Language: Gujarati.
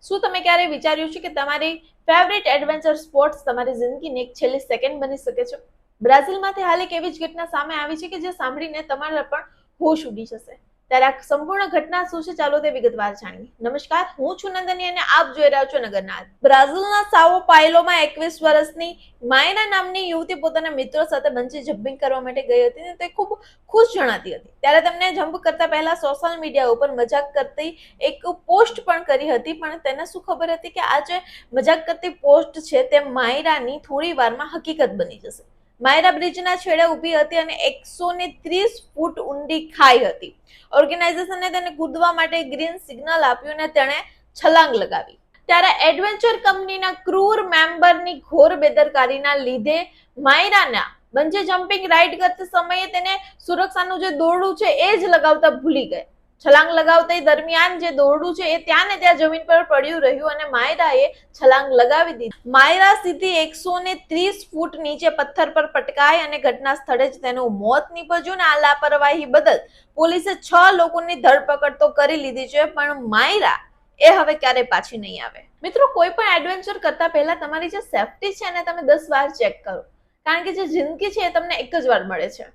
શું તમે ક્યારે વિચાર્યું છે કે તમારી ફેવરિટ એડવેન્ચર સ્પોર્ટ્સ તમારી જિંદગીની એક છેલ્લી સેકન્ડ બની શકે છે? બ્રાઝિલમાંથી હાલ એક એવી જ ઘટના સામે આવી છે કે જે સાંભળીને તમારા પણ હોશ ઉડી જશે. ત્યારે આ સંપૂર્ણ ઘટના શું છે, ચાલો તે વિગતવાર જાણીએ. નમસ્કાર, હું છું નંદની અને આપ જોઈ રહ્યા છો નગરનાથ. બ્રાઝિલના સાઓ પાયલોમાં 21 વર્ષની માયના નામની યુવતી પોતાના મિત્રો સાથે બંજી જમ્પિંગ કરવા માટે ગઈ હતી અને તે ખૂબ ખુશ જણાતી હતી. ત્યારે તેમને જમ્પ કરતા પહેલા સોશિયલ મીડિયા ઉપર મજાક કરતી એક પોસ્ટ પણ કરી હતી, પણ તેને શું ખબર હતી કે આ જે મજાક કરતી પોસ્ટ છે તે માયરાની થોડી વારમાં હકીકત બની જશે. માયરા બ્રિજના છેડે ઊભી હતી અને 130 ફૂટ ઊંડી ખાઈ હતી. ઓર્ગેનાઇઝેશને તેને કૂદવા માટે ગ્રીન સિગ્નલ આપ્યું અને તેણે છલાંગ લગાવી. ત્યારે એડવેન્ચર કંપનીના ક્રૂર મેમ્બરની ઘોર બેદરકારીના લીધે માયરાના બંજી જમ્પિંગ રાઇડ કરતી સમયે તેને સુરક્ષાનું જે દોરડું છે એ જ લગાવતા ભૂલી ગઈ. છલાંગ લગાવતા દરમિયાન જે દોરડું છે એ ત્યાં ને ત્યાં જમીન પર પડ્યું રહ્યું અને માયરાએ છલાંગ લગાવી દીધી. માયરા સીધી 130 ફૂટ નીચે પથ્થર પર પટકાઈ અને ઘટના સ્થળે જ તેનું મોત નીપજ્યું. અને આ લાપરવાહી બદલ પોલીસે 6 લોકોની ધરપકડ તો કરી લીધી છે, પણ માયરા એ હવે ક્યારે પાછી નહીં આવે. મિત્રો, કોઈ પણ એડવેન્ચર કરતા પહેલા તમારી જે સેફટી છે એને તમે 10 વાર ચેક કરો, કારણ કે જે જિંદગી છે એ તમને એક જ વાર મળે છે.